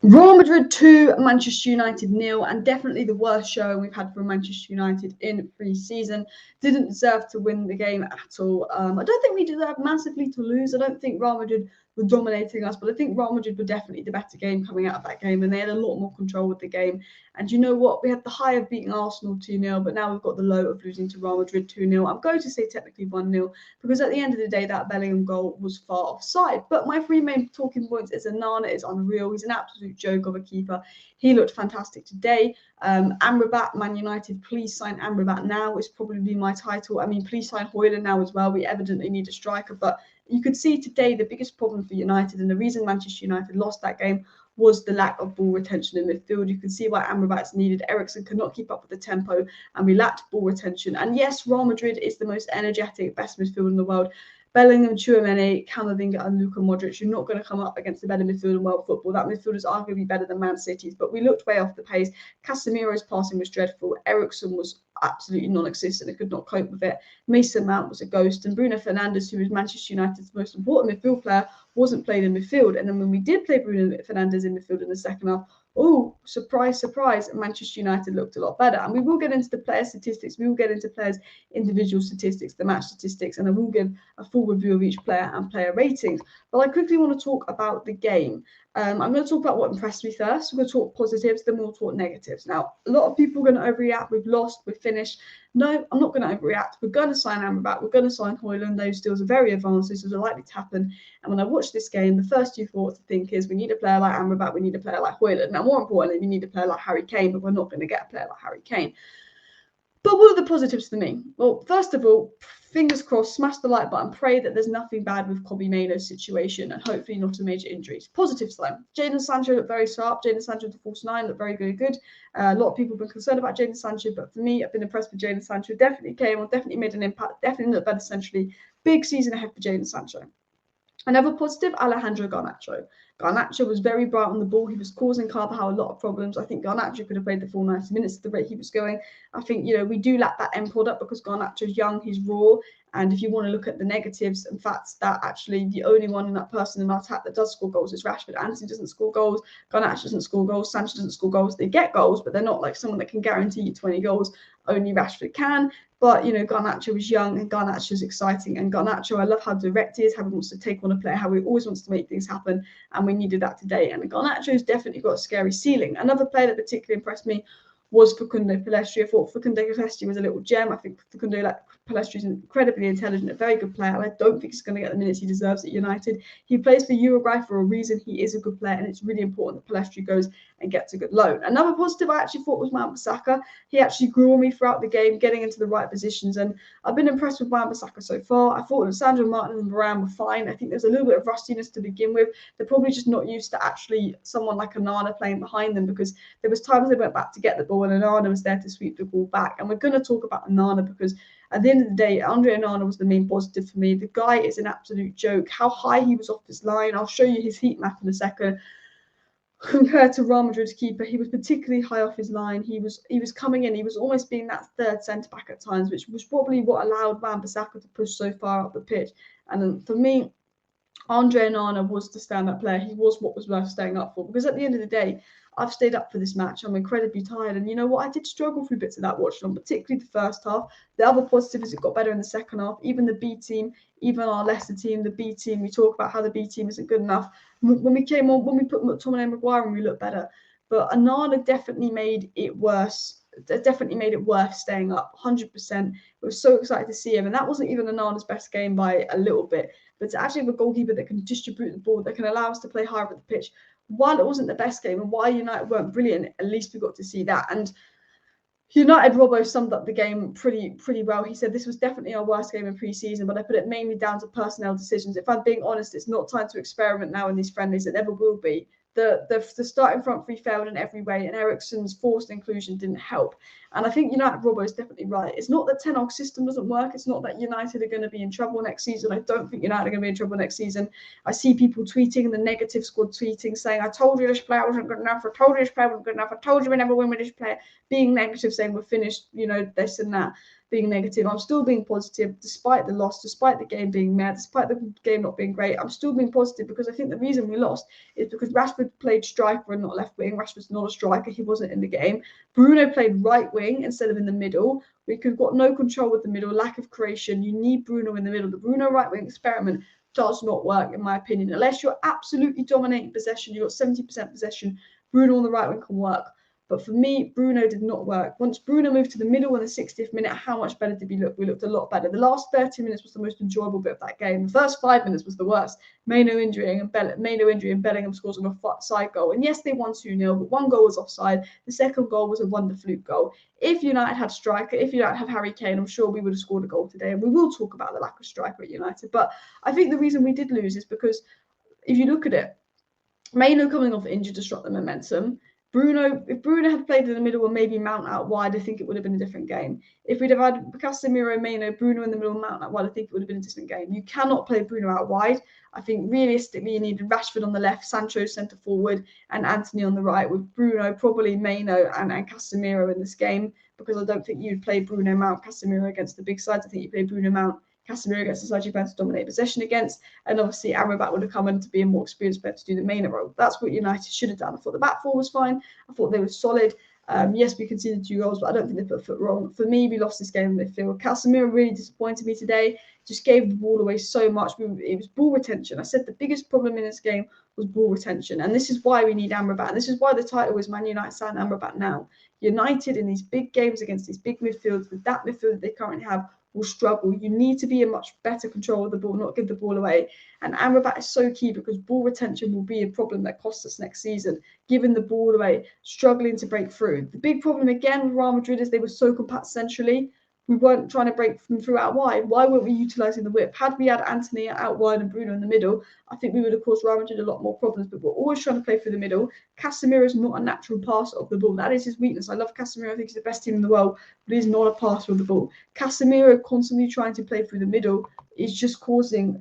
Real Madrid 2, Manchester United 0, and definitely the worst showing we've had from Manchester United in pre-season. Didn't deserve to win the game at all. I don't think we deserved massively to lose. I don't think Real Madrid were dominating us, but I think Real Madrid were definitely the better game coming out of that game, and they had a lot more control with the game. And you know what? We had the high of beating Arsenal 2-0, but now we've got the low of losing to Real Madrid 2-0. I'm going to say technically 1-0 because at the end of the day, that Bellingham goal was far offside. But my three main talking points is Onana is unreal. He's an absolute joke of a keeper. He looked fantastic today. Amrabat, Man United, please sign Amrabat now. It's probably my title. I mean, please sign Hojlund now as well. We evidently need a striker, but you could see today the biggest problem for United and the reason Manchester United lost that game was the lack of ball retention in midfield. You can see why Amrabat's needed. Eriksen could not keep up with the tempo and we lacked ball retention. And yes, Real Madrid is the most energetic, best midfield in the world. Bellingham, Tchouaméni, Camavinga and Luka Modric, you're not going to come up against the better midfield in world football. That midfield is arguably better than Man City's, but we looked way off the pace. Casemiro's passing was dreadful. Eriksen was absolutely non-existent. He could not cope with it. Mason Mount was a ghost. And Bruno Fernandes, who is Manchester United's most important midfield player, wasn't played in midfield. And then when we did play Bruno Fernandes in midfield in the second half, oh, surprise, surprise, Manchester United looked a lot better. And we will get into the player statistics. We will get into players' individual statistics, the match statistics, and I will give a full review of each player and player ratings. But I quickly want to talk about the game. I'm going to talk about what impressed me first. We're going to talk positives, then we'll talk negatives. Now, a lot of people are going to overreact. We've lost, we've finished. No, I'm not going to overreact. We're going to sign Amrabat. We're going to sign Hojlund. Those deals are very advanced. Those are likely to happen. And when I watch this game, the first two thoughts I think is we need a player like Amrabat. We need a player like Hojlund. Now, more importantly, we need a player like Harry Kane, but we're not going to get a player like Harry Kane. But what are the positives for me? Well, first of all, fingers crossed, smash the like button, pray that there's nothing bad with Kobbie Mainoo's situation and hopefully not a major injury. Positives though. Jadon Sancho looked very sharp. Jadon Sancho, the false nine, looked very, very good. A lot of people have been concerned about Jadon Sancho, but for me, I've been impressed with Jadon Sancho. Definitely came on, definitely made an impact, definitely looked better centrally. Big season ahead for Jadon Sancho. Another positive, Alejandro Garnacho. Garnacho was very bright on the ball. He was causing Carvajal a lot of problems. I think Garnacho could have played the full 90 minutes at the rate he was going. I think, we do lack that end product because Garnacho's young, he's raw. And if you want to look at the negatives and facts, that actually the only one in that person in our attack that does score goals is Rashford. Anthony doesn't score goals. Garnacho doesn't score goals. Sancho doesn't score goals. They get goals, but they're not like someone that can guarantee you 20 goals. Only Rashford can. But, Garnacho is young and Garnacho is exciting. And Garnacho, I love how direct he is, how he wants to take on a player, how he always wants to make things happen. And we needed that today. And Garnacho's definitely got a scary ceiling. Another player that particularly impressed me was Facundo Pellistri. I thought Facundo Pellistri was a little gem. I think Facundo Pellistri is incredibly intelligent, a very good player, and I don't think he's going to get the minutes he deserves at United. He plays for Uruguay for a reason. He is a good player, and it's really important that Pellistri goes and gets a good loan. Another positive I actually thought was Wan-Bissaka. He actually grew on me throughout the game, getting into the right positions, and I've been impressed with Wan-Bissaka so far. I thought Sandro Martin and Varane were fine. I think there's a little bit of rustiness to begin with. They're probably just not used to actually someone like Onana playing behind them because there was times they went back to get the ball and Onana was there to sweep the ball back. And we're going to talk about Onana because at the end of the day, Andre Onana was the main positive for me. The guy is an absolute joke. How high he was off his line. I'll show you his heat map in a second. Compared to Real Madrid's keeper, he was particularly high off his line. He was coming in. He was almost being that third centre back at times, which was probably what allowed Wan-Bissaka to push so far up the pitch. And for me, Andre Onana was the stand-up player. He was what was worth staying up for because at the end of the day, I've stayed up for this match. I'm incredibly tired. And you know what? I did struggle through bits of that watching on, particularly the first half. The other positive is it got better in the second half. Even the B team, even our Leicester team, the B team, we talk about how the B team isn't good enough. When we came on, when we put McTominay and Maguire on, we looked better. But Onana definitely made it worse. Definitely made it worth staying up, 100%. We were so excited to see him. And that wasn't even Onana's best game by a little bit. But to actually have a goalkeeper that can distribute the ball, that can allow us to play higher up the pitch, while it wasn't the best game and why United weren't brilliant, at least we got to see that. And United Robbo summed up the game pretty well. He said this was definitely our worst game in pre-season, but I put it mainly down to personnel decisions. If I'm being honest, it's not time to experiment now in these friendlies. It never will be. The starting front three failed in every way, and Eriksen's forced inclusion didn't help. And I think United Robbo is definitely right. It's not that Ten Hag's system doesn't work. It's not that United are going to be in trouble next season. I don't think United are going to be in trouble next season. I see people tweeting in the negative squad tweeting saying, I told you this player wasn't good enough. I told you this player wasn't good enough. I told you we never win with this player. Being negative, saying we're finished, this and that. being negative. I'm still being positive despite the loss, despite the game being mad, despite the game not being great. I'm still being positive because I think the reason we lost is because Rashford played striker and not left wing. Rashford's not a striker. He wasn't in the game. Bruno played right wing instead of in the middle. We could got no control with the middle, lack of creation. You need Bruno in the middle. The Bruno right wing experiment does not work, in my opinion, unless you're absolutely dominating possession. You've got 70% possession. Bruno on the right wing can work. But for me, Bruno did not work. Once Bruno moved to the middle in the 60th minute, how much better did we look? We looked a lot better. The last 30 minutes was the most enjoyable bit of that game. The first 5 minutes was the worst. Mainoo injury and Bellingham scores on a offside goal. And yes, they won 2-0, but one goal was offside. The second goal was a wonder fluke goal. If United had striker, if United had Harry Kane, I'm sure we would have scored a goal today. And we will talk about the lack of striker at United. But I think the reason we did lose is because if you look at it, Mainoo coming off injured disrupt the momentum. If Bruno had played in the middle and maybe Mount out wide, I think it would have been a different game. If we'd have had Casemiro, Mainoo, Bruno in the middle, Mount out wide, I think it would have been a different game. You cannot play Bruno out wide. I think realistically you needed Rashford on the left, Sancho centre forward, and Anthony on the right, with Bruno, probably Mainoo and Casemiro in this game, because I don't think you'd play Bruno, Mount, Casemiro against the big sides. I think you play Bruno, Mount, Casemiro against the side you plan to dominate possession against, and obviously Amrabat would have come in to be a more experienced player to do the Mainoo role. That's what United should have done. I thought the back four was fine. I thought they were solid. Yes, we conceded 2 goals, but I don't think they put a foot wrong. For me, we lost this game in midfield. Casemiro really disappointed me today. Just gave the ball away so much. It was ball retention. I said the biggest problem in this game was ball retention, and this is why we need Amrabat. And this is why the title is Man United sign Amrabat now. United in these big games against these big midfields, with that midfield that they currently have, will struggle. You need to be in much better control of the ball, not give the ball away. And Amrabat is so key because ball retention will be a problem that costs us next season. Giving the ball away, struggling to break through. The big problem again with Real Madrid is they were so compact centrally. We weren't trying to break them through out wide. Why weren't we utilising the width? Had we had Anthony out wide and Bruno in the middle, I think we would have caused Real Madrid a lot more problems. But we're always trying to play through the middle. Casemiro is not a natural passer of the ball. That is his weakness. I love Casemiro. I think he's the best team in the world, but he's not a passer of the ball. Casemiro constantly trying to play through the middle is just causing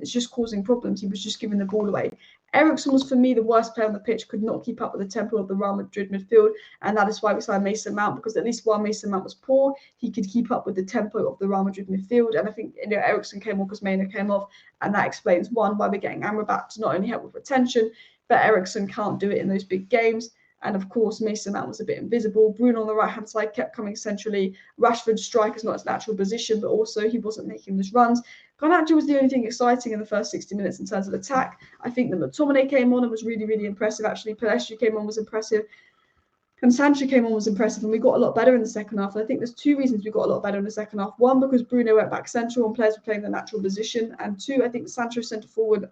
problems. He was just giving the ball away. Eriksen was, for me, the worst player on the pitch, could not keep up with the tempo of the Real Madrid midfield, and that is why we signed Mason Mount, because at least while Mason Mount was poor, he could keep up with the tempo of the Real Madrid midfield. And I think Eriksen came on because Mainoo came off, and that explains, one, why we're getting Amrabat to not only help with retention, but Eriksen can't do it in those big games. And of course, Mason Mount was a bit invisible. Bruno on the right-hand side kept coming centrally. Rashford's strike is not his natural position, but also he wasn't making those runs. Garnacho was the only thing exciting in the first 60 minutes in terms of attack. I think that McTominay came on and was really, really impressive. Actually, Pelestri came on, was impressive. And Sancho came on, was impressive, and we got a lot better in the second half. And I think there's 2 reasons we got a lot better in the second half. One, because Bruno went back central and players were playing their natural position. And 2, I think Sancho centre forward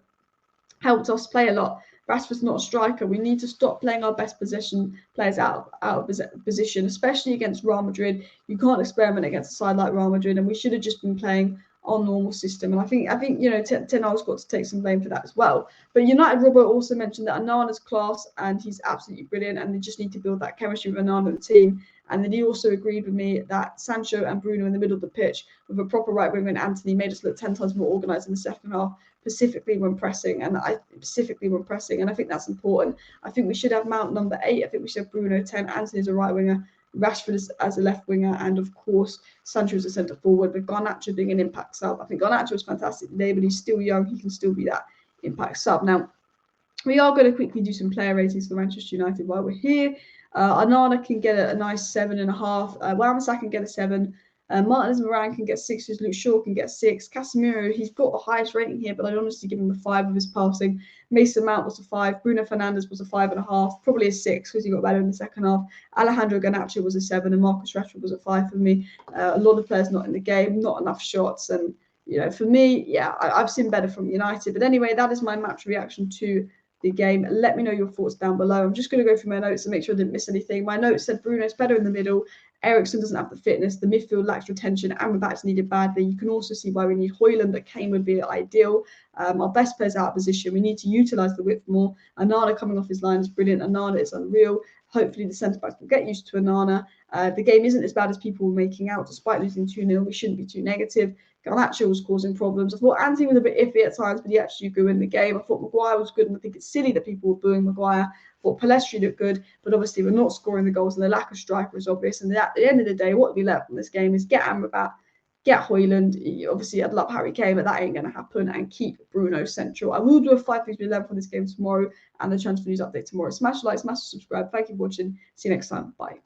helped us play a lot. Rashford's not a striker. We need to stop playing our best position players out of position, especially against Real Madrid. You can't experiment against a side like Real Madrid, and we should have just been playing our normal system. And I think Ten Hag's got to take some blame for that as well. But United Robert also mentioned that Onana's class, and he's absolutely brilliant, and they just need to build that chemistry with Onana and the team. And then he also agreed with me that Sancho and Bruno in the middle of the pitch with a proper right winger and Anthony made us look 10 times more organised in the second half, specifically when pressing. And I think that's important. I think we should have Mount number 8. I think we should have Bruno 10, Anthony as a right winger, Rashford as a left winger, and of course Sancho as a centre forward, with Garnacho being an impact sub. I think Garnacho was fantastic today, but he's still young. He can still be that impact sub. Now, we are going to quickly do some player ratings for Manchester United while we're here. Onana can get a nice 7.5. Wan-Bissaka can get a 7. Martinez Moran can get 6. Luke Shaw can get 6. Casemiro, he's got the highest rating here, but I'd honestly give him a 5 of his passing. Mason Mount was a 5. Bruno Fernandes was a 5.5. Probably a 6 because he got better in the second half. Alejandro Garnacho was a 7, and Marcus Rashford was a 5 for me. A lot of players not in the game, not enough shots, and for me, I've seen better from United. But anyway, that is my match reaction to the game. Let me know your thoughts down below. I'm just going to go through my notes and make sure I didn't miss anything. My notes said Bruno's better in the middle. Eriksen doesn't have the fitness. The midfield lacks retention. Amrabat's needed badly. You can also see why we need Hojlund, but Kane would be ideal. Our best players out of position. We need to utilise the width more. Onana coming off his line is brilliant. Onana is unreal. Hopefully the centre-backs will get used to Onana. The game isn't as bad as people were making out. Despite losing 2-0, we shouldn't be too negative. Garnacho was causing problems. I thought Anthony was a bit iffy at times, but he actually grew in the game. I thought Maguire was good, and I think it's silly that people were booing Maguire. I thought Pelestri looked good, but obviously we're not scoring the goals, and the lack of striker is obvious. And at the end of the day, what we left from this game is get Amrabat, get Hojlund. Obviously, I'd love Harry Kane, but that ain't going to happen. And keep Bruno central. I will do a 5-3-11 for this game tomorrow and the transfer news update tomorrow. Smash the like, smash the subscribe. Thank you for watching. See you next time. Bye.